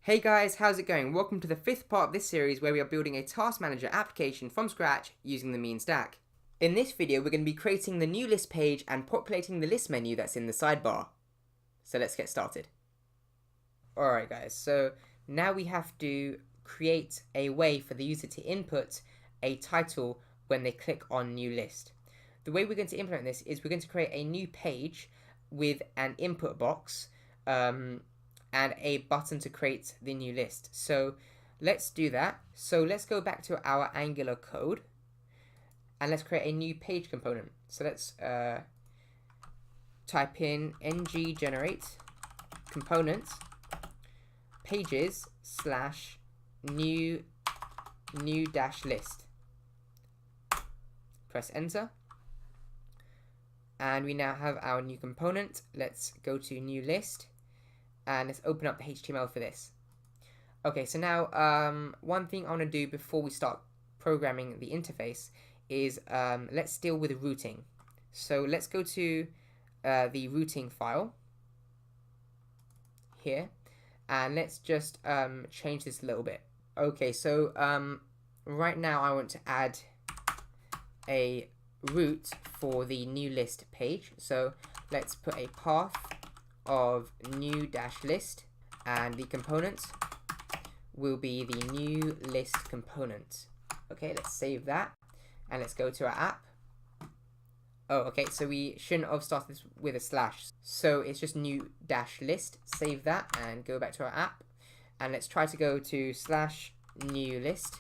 Hey guys, how's it going? Welcome to the fifth part of this series where we are building a task manager application from scratch using the mean stack. In this video, we're going to be creating the new list page and populating the list menu that's in the sidebar. So let's get started. Alright guys, so now we have to create a way for the user to input a title when they click on new list. The way we're going to implement this is we're going to create a new page with an input box and a button to create the new list. So let's do that. So let's go back to our Angular code and let's create a new page component. So let's type in ng generate component pages slash new dash list. Press enter. And we now have our new component. Let's go to new list. And let's open up the HTML for this. Okay, so now one thing I want to do before we start programming the interface is let's deal with routing. So let's go to the routing file here, and let's just change this a little bit. Okay, so right now I want to add a route for the new list page. So let's put a path of new dash list, and the component will be the new list component. Okay, let's save that and let's go to our app. Oh, okay, so we shouldn't have started this with a slash, so it's just new dash list. Save that and go back to our app, and let's try to go to slash new list,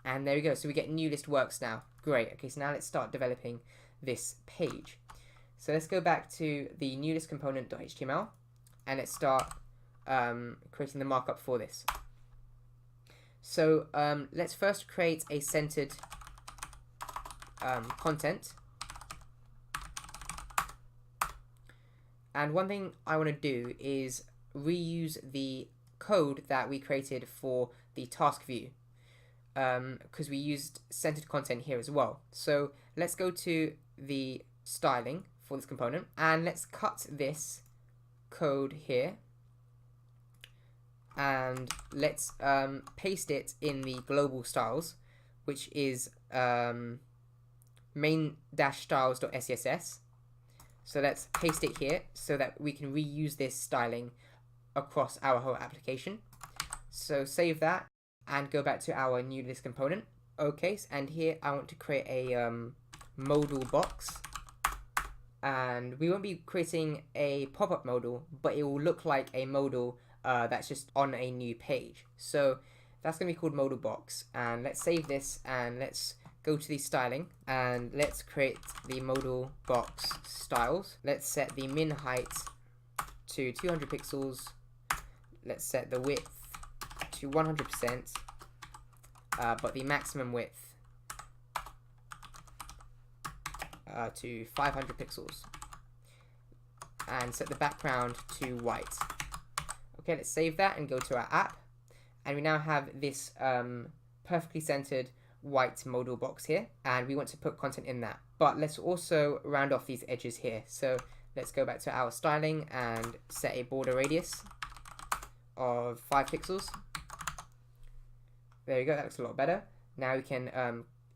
and there we go. So we get new list works now. Great. Okay, so now let's start developing this page. So let's go back to the new list component.html and let's start creating the markup for this. So let's first create a centered content. And one thing I want to do is reuse the code that we created for the task view, because we used centered content here as well. So let's go to the styling for this component, and let's cut this code here and let's paste it in the global styles, which is main-styles.css. So let's paste it here so that we can reuse this styling across our whole application. So save that and go back to our new list component. Okay, and here I want to create a modal box. And we won't be creating a pop-up modal, but it will look like a modal that's just on a new page. So that's going to be called modal box. And let's save this and let's go to the styling and let's create the modal box styles. Let's set the min height to 200 pixels. Let's set the width to 100%, but the maximum width to 500 pixels, and set the background to white. Okay, let's save that and go to our app, and we now have this perfectly centered white modal box here, and we want to put content in that, but let's also round off these edges here. So let's go back to our styling and set a border radius of 5 pixels. There we go, that looks a lot better. Now we can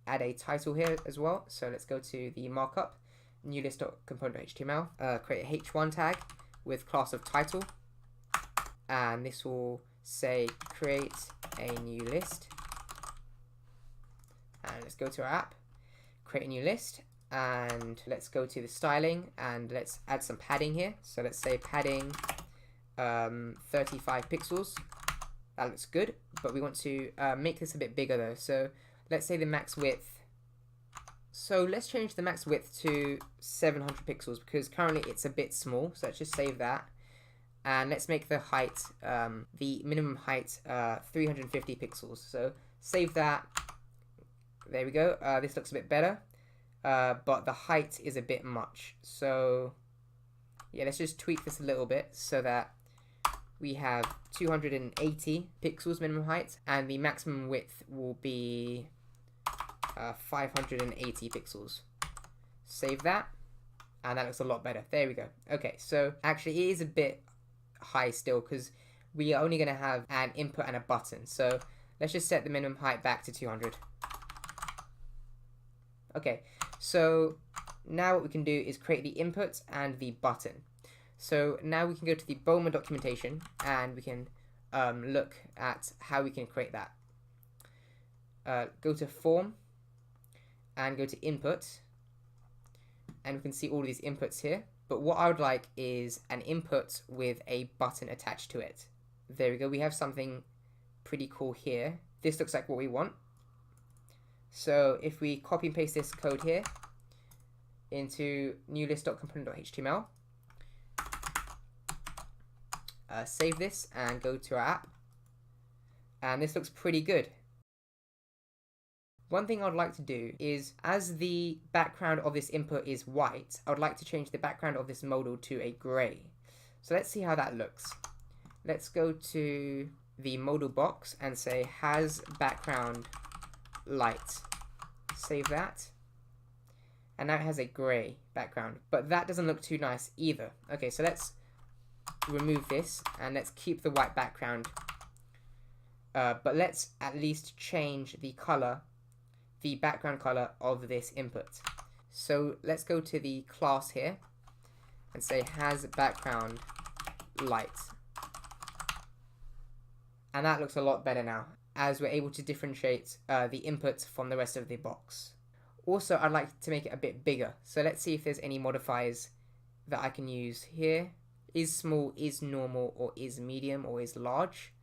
add a title here as well. So let's go to the markup, new list.component.html, create a h1 tag with class of title, and this will say create a new list. And let's go to our app, create a new list, and let's go to the styling and let's add some padding here. So let's say padding 35 pixels. That looks good, but we want to make this a bit bigger though. So let's say the max width. So let's change the max width to 700 pixels because currently it's a bit small. So let's just save that. And let's make the height, the minimum height, 350 pixels. So save that. There we go. This looks a bit better. But the height is a bit much. So yeah, let's just tweak this a little bit so that we have 280 pixels minimum height, and the maximum width will be 580 pixels. Save that, and that looks a lot better. There we go. Okay, so actually it is a bit high still because we are only going to have an input and a button. So let's just set the minimum height back to 200. Okay, so now what we can do is create the input and the button. So now we can go to the Bowman documentation and we can look at how we can create that. Go to form and go to input, and we can see all of these inputs here. But what I would like is an input with a button attached to it. There we go, we have something pretty cool here. This looks like what we want. So if we copy and paste this code here into newlist.component.html, save this and go to our app, and this looks pretty good. One thing I'd like to do is, as the background of this input is white, I would like to change the background of this modal to a gray. So let's see how that looks. Let's go to the modal box and say has background light. Save that. And now it has a gray background, but that doesn't look too nice either. Okay, so let's remove this and let's keep the white background. But let's at least change the color, the background color of this input. So let's go to the class here and say has background light. And that looks a lot better now, as we're able to differentiate the input from the rest of the box. Also, I'd like to make it a bit bigger. So let's see if there's any modifiers that I can use here. Is small, is normal, or is medium, or is large.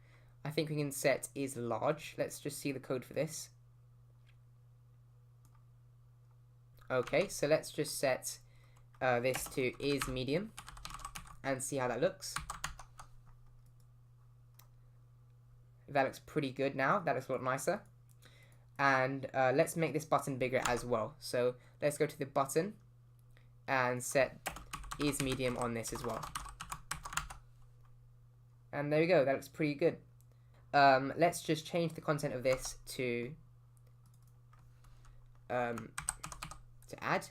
I think we can set is large. Let's just see the code for this. Okay, so let's just set this to is medium and see how that looks. That looks pretty good now. That looks a lot nicer. And let's make this button bigger as well. So let's go to the button and set is medium on this as well. And there we go. That looks pretty good. Let's just change the content of this to add.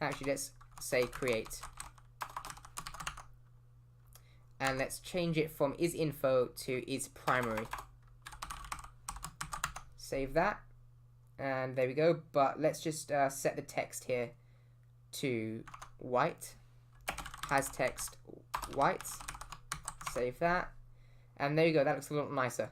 Actually, let's say create. And let's change it from is info to is primary. Save that. And there we go. But let's just set the text here to white. Has text white. Save that. And there you go. That looks a lot nicer.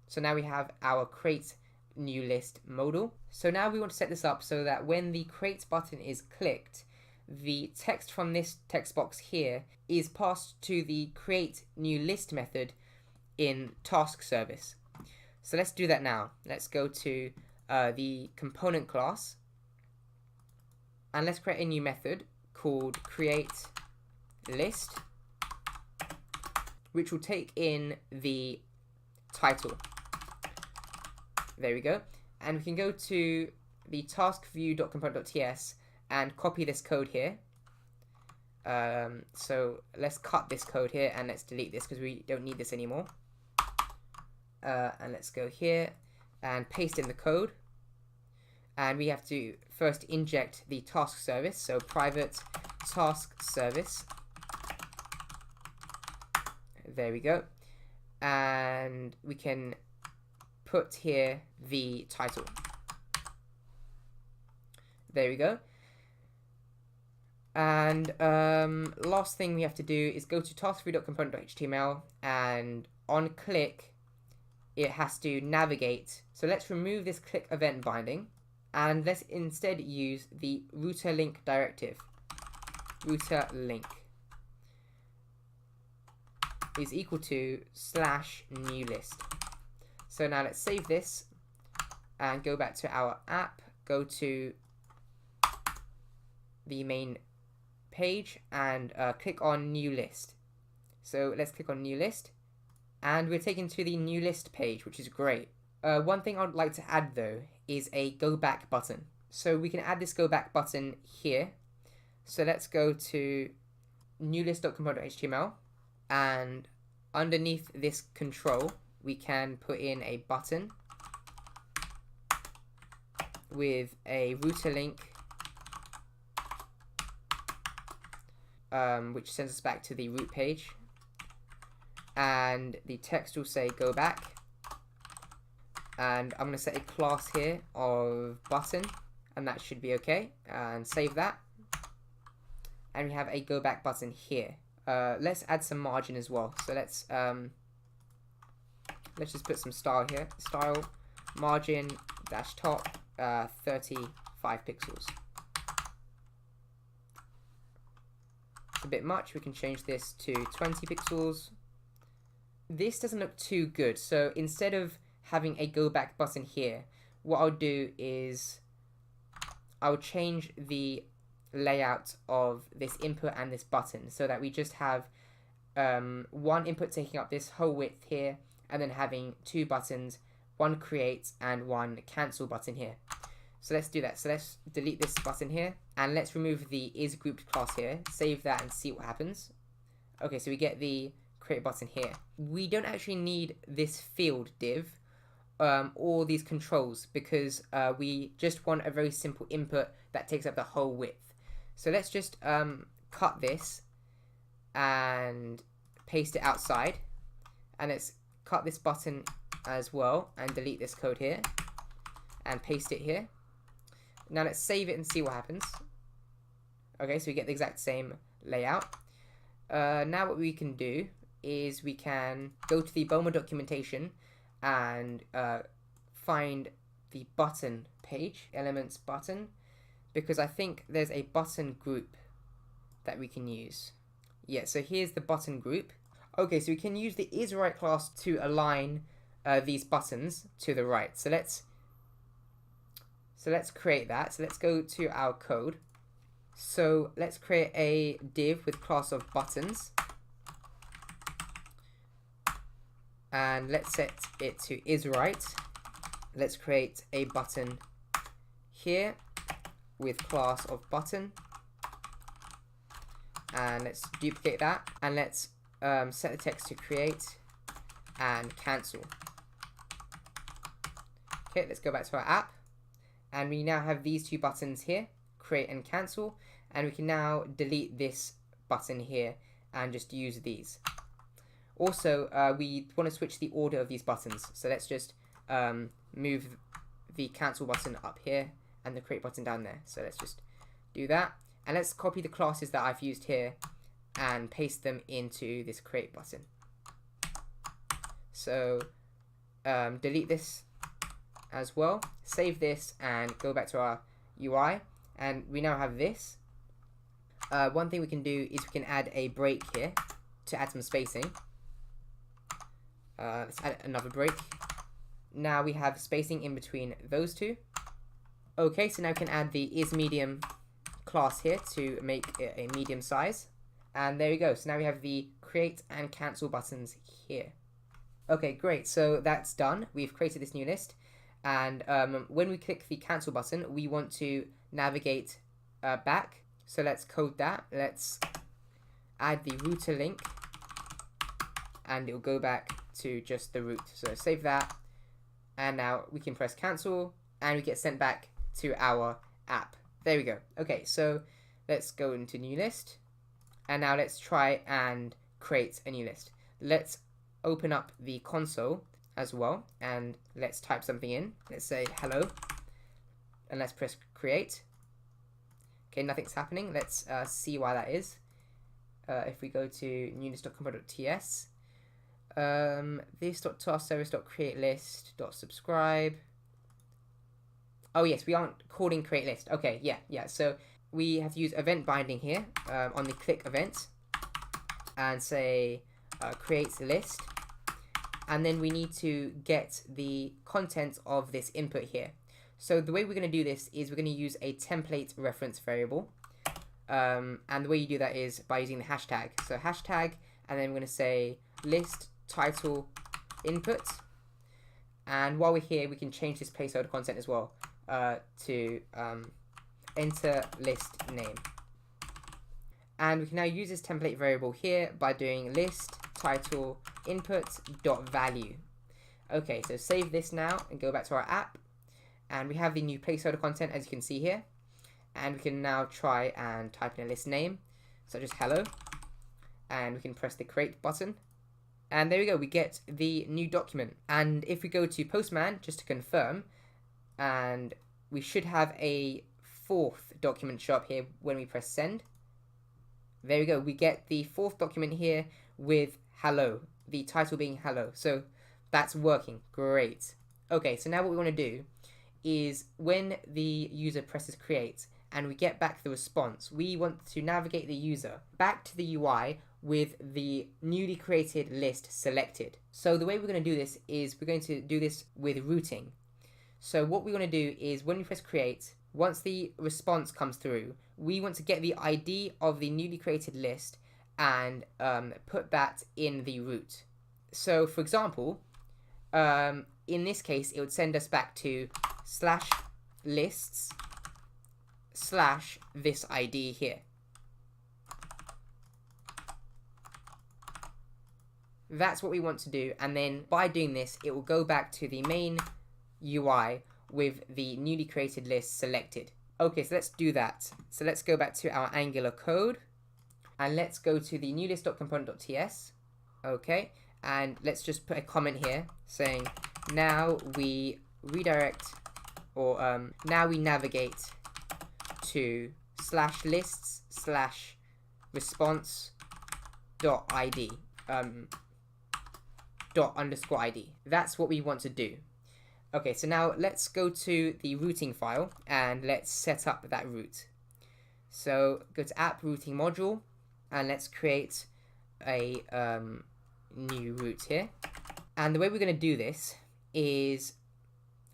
So now we have our create new list modal. So now we want to set this up so that when the create button is clicked, the text from this text box here is passed to the create new list method in task service. So let's do that now. Let's go to the component class and let's create a new method called create list, which will take in the title. There we go. And we can go to the task view.component.ts and copy this code here. So let's cut this code here and let's delete this because we don't need this anymore. And let's go here and paste in the code. And we have to first inject the task service. So private task service. There we go. And we can put here the title. There we go. And last thing we have to do is go to task3.component.html, and on click it has to navigate. So let's remove this click event binding and let's instead use the router link directive. Router link is equal to /new list. So now let's save this and go back to our app, go to the main page and click on new list. So let's click on new list and we're taken to the new list page, which is great. One thing I'd like to add though is a go back button. So we can add this go back button here. So let's go to newlist.component.html and underneath this control we can put in a button with a router link which sends us back to the root page. and the text will say go back, and I'm going to set a class here of button, and that should be okay, and save that. And we have a go back button here. Let's add some margin as well. So let's just put some style here. Style margin dash top 35 pixels. It's a bit much. We can change this to 20 pixels. This doesn't look too good. So instead of having a go back button here, what I'll do is I'll change the layout of this input and this button so that we just have one input taking up this whole width here, and then having two buttons, one create and one cancel button here. So let's do that. So let's delete this button here, and let's remove the isGrouped class here, save that and see what happens. Okay, so we get the create button here. We don't actually need this field div or these controls, because we just want a very simple input that takes up the whole width. So let's just cut this and paste it outside, and let's cut this button as well and delete this code here and paste it here. Now let's save it and see what happens. Okay, so we get the exact same layout. Now what we can do is we can go to the BOMA documentation and find the button page, elements button, because I think there's a button group that we can use. Yeah, so here's the button group. Okay, so we can use the isRight class to align these buttons to the right. So let's create that. So let's go to our code. So let's create a div with class of buttons, and let's set it to isRight. Let's create a button here with class of button, and let's duplicate that, and let's set the text to create and cancel. Okay, let's go back to our app, and we now have these two buttons here, create and cancel, and we can now delete this button here and just use these. Also, we want to switch the order of these buttons, so let's just move the cancel button up here and the create button down there. So let's just do that, and let's copy the classes that I've used here and paste them into this create button. So delete this as well, save this and go back to our UI, and we now have this. One thing we can do is we can add a break here to add some spacing. Let's add another break. Now we have spacing in between those two. Okay, so now we can add the isMedium class here to make it a medium size. And there we go. So now we have the create and cancel buttons here. Okay, great. So that's done. We've created this new list. And when we click the cancel button, we want to navigate back. So let's code that. Let's add the router link, and it will go back to just the root. So save that. And now we can press cancel, and we get sent back to our app. There we go. Okay, so let's go into new list, and now let's try and create a new list. Let's open up the console as well, and let's type something in. Let's say hello, and let's press create. Okay, nothing's happening. Let's see why that is. If we go to newness.compile.ts, this.taskservice.createlist.subscribe. Oh yes, we aren't calling create list. Okay, yeah. So we have to use event binding here on the click event, and say create list, and then we need to get the content of this input here. So the way we're going to do this is we're going to use a template reference variable, and the way you do that is by using the hashtag. So hashtag, and then we're going to say list title input, and while we're here we can change this placeholder content as well to enter list name, and we can now use this template variable here by doing list title input dot value. Okay, so save this now and go back to our app, and we have the new placeholder content as you can see here, and we can now try and type in a list name such as hello, and we can press the create button, And there we go, we get the new document. And if we go to Postman, just to confirm, and we should have a fourth document show up here when we press send. There we go, we get the fourth document here with hello, the title being hello. So that's working, great. Okay, so now what we want to do is when the user presses create and we get back the response, we want to navigate the user back to the UI with the newly created list selected. So the way we're going to do this is we're going to do this with routing. So what we want to do is when we press create, once the response comes through, we want to get the ID of the newly created list and put that in the root. So for example, in this case, it would send us back to /lists/ this ID here. That's what we want to do, and then by doing this, it will go back to the main UI with the newly created list selected. Okay, so let's do that. So let's go back to our Angular code, and let's go to the newlist.component.ts. Okay, and let's just put a comment here saying now we redirect, or now we navigate to /lists/response.id. ._id. That's what we want to do. Okay, so now let's go to the routing file and let's set up that route. So go to app routing module and let's create a new route here. And the way we're going to do this is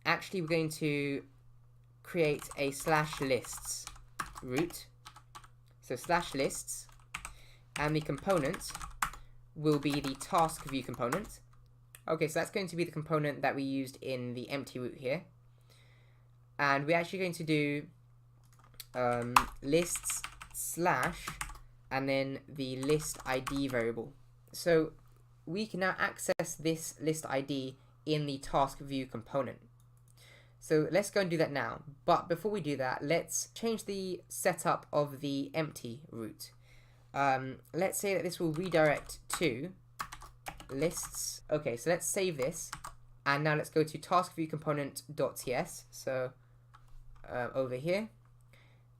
actually we're going to create a /lists route. So /lists, and the component will be the task view component. Okay, so that's going to be the component that we used in the empty route here. And we're actually going to do lists/ and then the list ID variable. So we can now access this list ID in the task view component. So let's go and do that now. But before we do that, let's change the setup of the empty route. Let's say that this will redirect to lists. Okay, so let's save this, and now let's go to task view component.ts. So over here,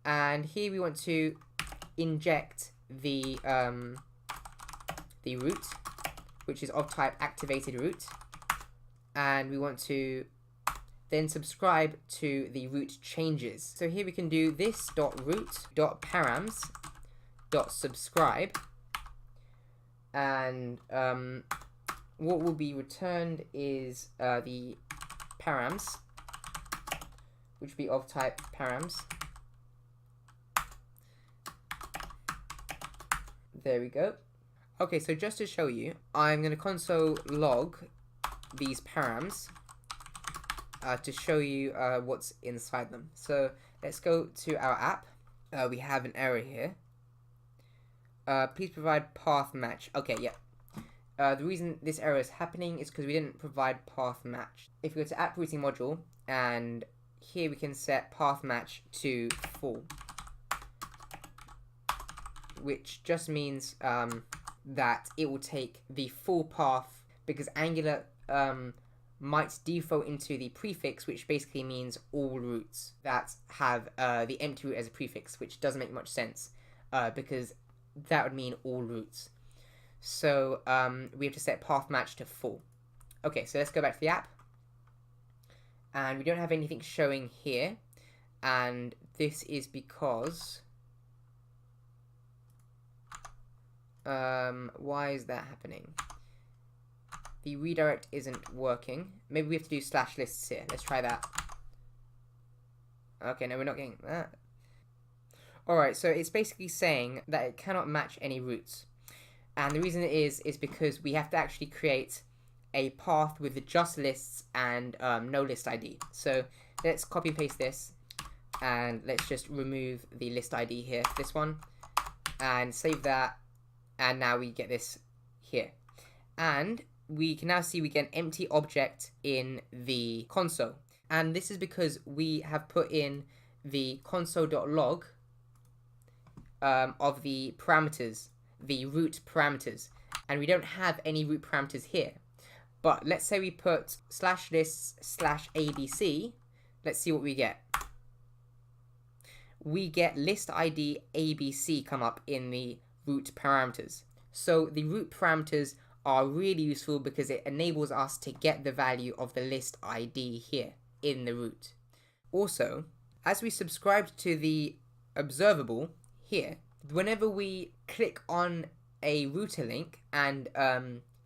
and here we want to inject the route, which is of type activated route, and we want to then subscribe to the route changes. So here we can do this .root.params.subscribe, and what will be returned is the params, which will be of type params. There we go. Okay, so just to show you, I'm going to console log these params to show you what's inside them. So let's go to our app. We have an error here. Please provide path match. Okay, yeah. The reason this error is happening is because we didn't provide path match. If we go to app routing module, and here we can set path match to full, which just means that it will take the full path, because Angular might default into the prefix, which basically means all routes that have the empty route as a prefix, which doesn't make much sense because that would mean all routes. So we have to set path match to full. Okay, so let's go back to the app, and we don't have anything showing here, and this is because why is that happening? The redirect isn't working. Maybe we have to do /lists here. Let's try that. Okay, no, we're not getting that. Alright, so it's basically saying that it cannot match any routes. And the reason it is because we have to actually create a path with just lists and no list ID. So let's copy and paste this, and let's just remove the list ID here, this one, and save that, and now we get this here. And we can now see we get an empty object in the console. And this is because we have put in the console.log of the parameters, the root parameters, and we don't have any root parameters here. But let's say we put /lists/abc. Let's see what we get. We get list ID ABC come up in the root parameters. So the root parameters are really useful because it enables us to get the value of the list ID here in the root. Also, as we subscribed to the observable here, whenever we click on a router link and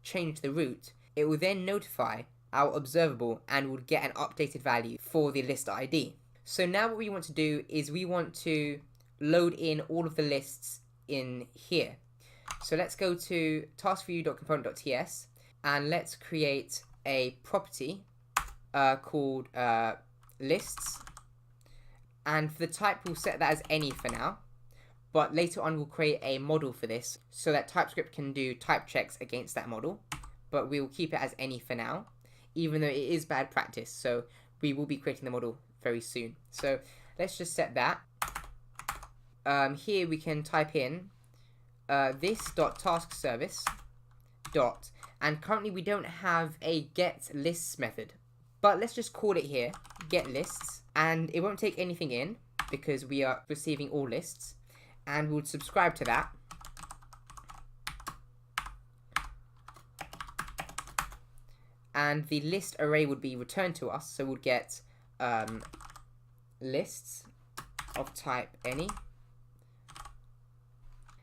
change the route, it will then notify our observable and will get an updated value for the list ID. So now what we want to do is we want to load in all of the lists in here. So let's go to taskview.component.ts and let's create a property called lists. And for the type, we'll set that as any for now. But later on, we'll create a model for this so that TypeScript can do type checks against that model. But we will keep it as any for now, even though it is bad practice. So we will be creating the model very soon. So let's just set that. Here we can type in this.taskService dot, and currently we don't have a getLists method, but let's just call it here getLists, and it won't take anything in because we are receiving all lists, and we'll subscribe to that. And the list array would be returned to us, so we'll get lists of type any.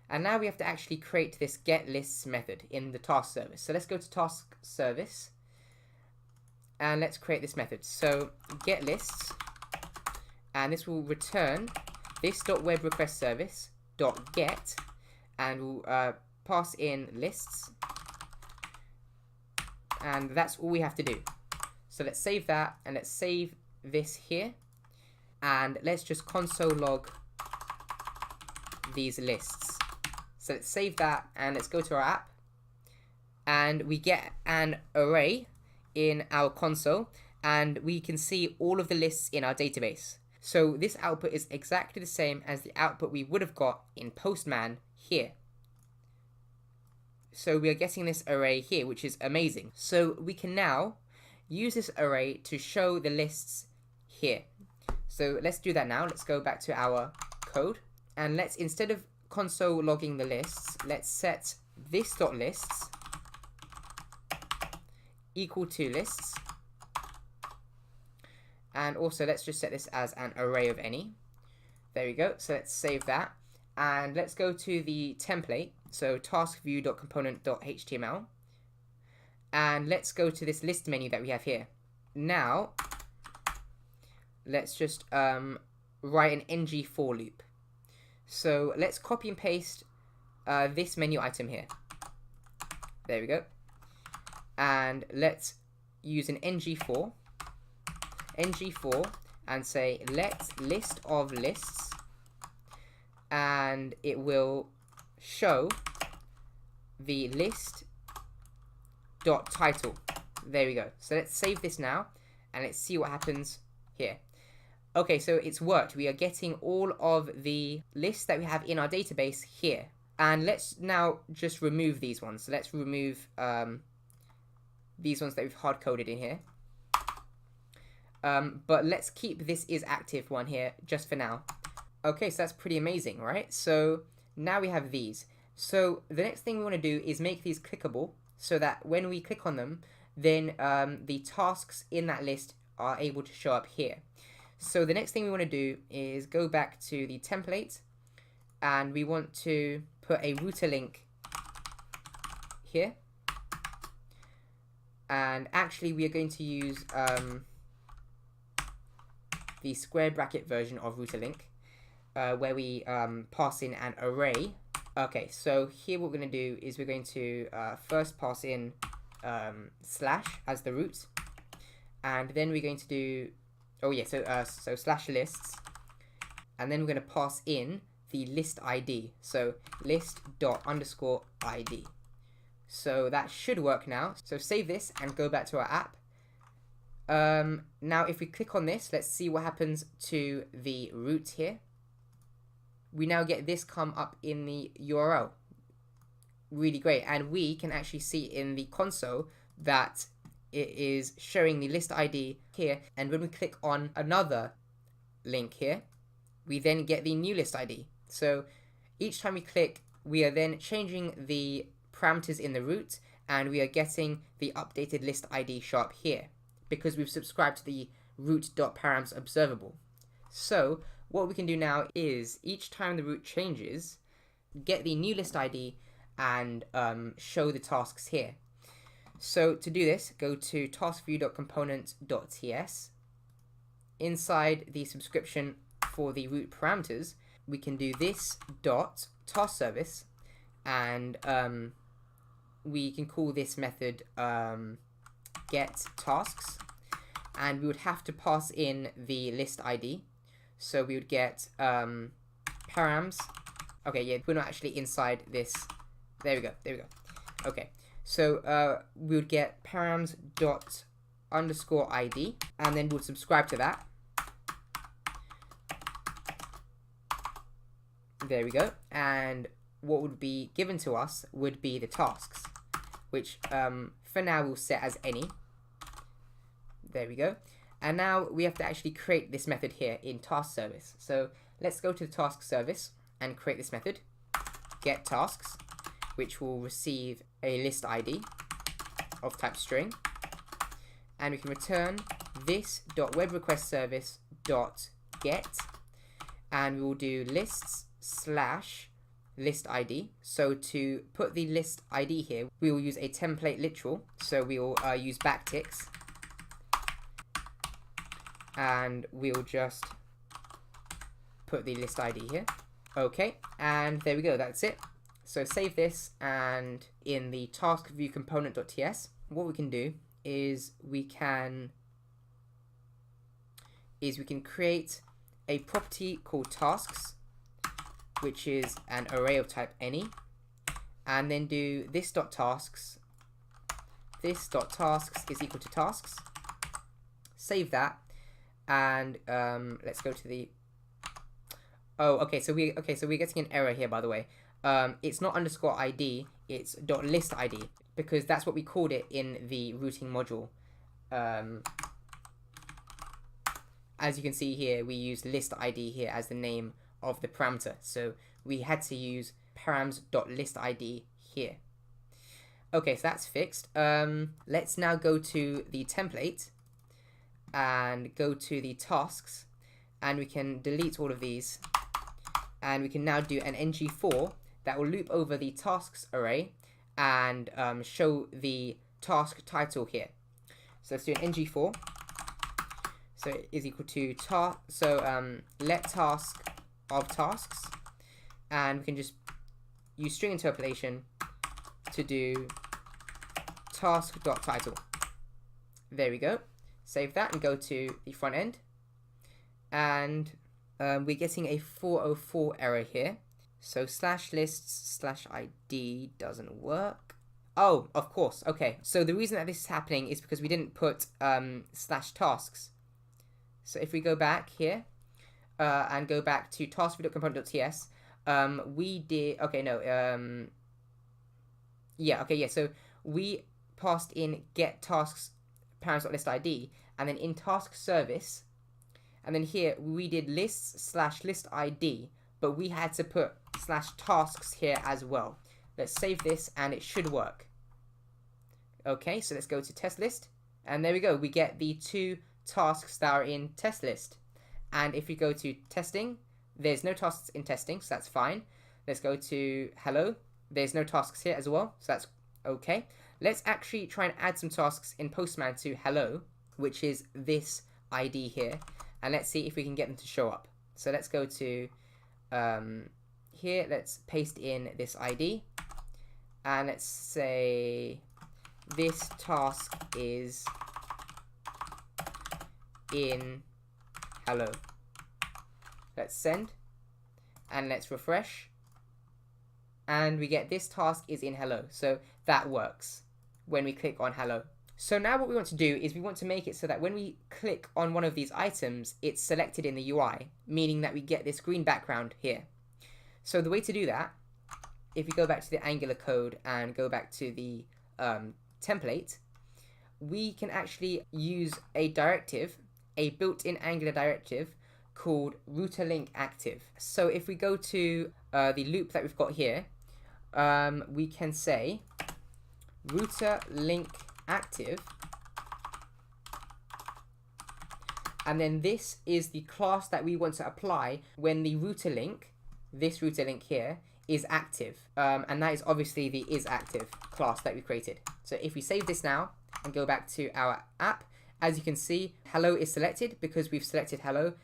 And now we have to actually create this getLists method in the task service. So let's go to task service and let's create this method. So getLists, and this will return this.webRequestService.get, and we'll pass in lists, and that's all we have to do. So let's save that, and let's save this here, and let's just console log these lists. So let's save that, and let's go to our app, and we get an array in our console, and we can see all of the lists in our database. So this output is exactly the same as the output we would have got in Postman here. So we are getting this array here, which is amazing. So we can now use this array to show the lists here. So let's do that now. Let's go back to our code, and let's, instead of console logging the lists, let's set this.lists equal to lists, and also let's just set this as an array of any. There we go. So let's save that, and let's go to the template, so taskview.component.html, and let's go to this list menu that we have here. Now let's just write an ng for loop. So let's copy and paste this menu item here. There we go. And let's use an ng4, and say let list of lists, and it will show the list dot title. There we go. So let's save this now, and let's see what happens here. Okay, so it's worked. We are getting all of the lists that we have in our database here. And let's now just remove these ones. So let's remove these ones that we've hard-coded in here. But let's keep this is active one here just for now. Okay, so that's pretty amazing, right? So now we have these. So the next thing we want to do is make these clickable so that when we click on them, then the tasks in that list are able to show up here. So the next thing we want to do is go back to the template, and we want to put a router link here. And actually we are going to use the square bracket version of router link, where we pass in an array. Okay, so here what we're going to do is we're going to first pass in slash as the root, and then we're going to do so slash lists, and then we're going to pass in the list ID, so list._ID. So that should work now. So save this and go back to our app. Now if we click on this, let's see what happens to the root here. We now get this come up in the URL. really great. And we can actually see in the console that it is showing the list ID here. And when we click on another link here, we then get the new list ID. So each time we click, we are then changing the parameters in the root, and we are getting the updated list ID show up here because we've subscribed to the root.params observable. So what we can do now is each time the root changes, get the new list ID and show the tasks here. So to do this, go to taskview.component.ts. Inside the subscription for the root parameters, we can do this dot task service, and we can call this method get tasks, and we would have to pass in the list ID. So we would get params. Okay, yeah, we're not actually inside this. There we go. Okay, so we would get params dot underscore ID, and then we'll subscribe to that. There we go. And what would be given to us would be the tasks, which for now we'll set as any. There we go. And now we have to actually create this method here in task service. So let's go to the task service and create this method, get tasks, which will receive a list ID of type string. And we can return this.webRequestService.get, and we will do lists/list ID. So to put the list ID here, we will use a template literal. So we will use backticks, and we'll just put the list ID here. Okay, and there we go, that's it. So save this, and in the task view component.ts, what we can do is we can create a property called tasks, which is an array of type any, and then do this.tasks is equal to tasks. Save that, and let's go to the so we're getting an error here, by the way. It's not underscore ID, it's .list ID, because that's what we called it in the routing module. As you can see here, we use list ID here as the name of the parameter, so we had to use params.listID here. Okay, so that's fixed. Let's now go to the template and go to the tasks, and we can delete all of these, and we can now do an ng4 that will loop over the tasks array and show the task title here. So let's do an ng4. So it is equal to let task of tasks, and we can just use string interpolation to do task.title. There we go. Save that and go to the front end, and we're getting a 404 error here. So /lists/id doesn't work. Oh, of course. Okay. So the reason that this is happening is because we didn't put /tasks. So if we go back here and go back to task.component.ts, we did. Okay, no. So we passed in get tasks params.listID, and then in task service, and then here we did lists/listID, but we had to put /tasks here as well. Let's save this, and it should work. Okay, so let's go to test list, and there we go. We get the two tasks that are in test list. And if we go to testing, there's no tasks in testing, so that's fine. Let's go to hello. There's no tasks here as well, so that's okay. Let's actually try and add some tasks in Postman to hello, which is this ID here, and let's see if we can get them to show up. So let's go to here, let's paste in this ID, and let's say this task is in hello. Let's send, and let's refresh, and we get this task is in hello. So that works when we click on hello. So now what we want to do is we want to make it so that when we click on one of these items, it's selected in the UI, meaning that we get this green background here. So the way to do that if you go back to the Angular code and go back to the template, we can actually use a directive, a built-in Angular directive called router link active. So if we go to the loop that we've got here, we can say router link active, and then this is the class that we want to apply when the router link, this router link here, is active. And that is obviously the isActive class that we created. So if we save this now and go back to our app, as you can see, hello is selected because we've selected hello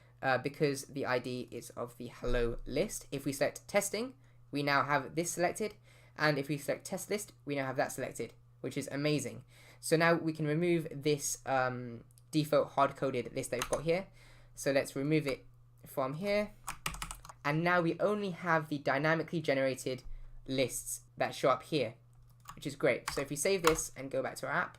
because the ID is of the hello list. If we select testing, we now have this selected. And if we select test list, we now have that selected, which is amazing. So now we can remove this default hard-coded list that we've got here. So let's remove it from here. And now we only have the dynamically generated lists that show up here, which is great. So if we save this and go back to our app,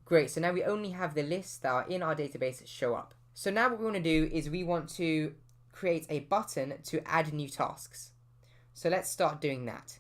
great. So now we only have the lists that are in our database show up. So now what we want to do is we want to create a button to add new tasks. So let's start doing that.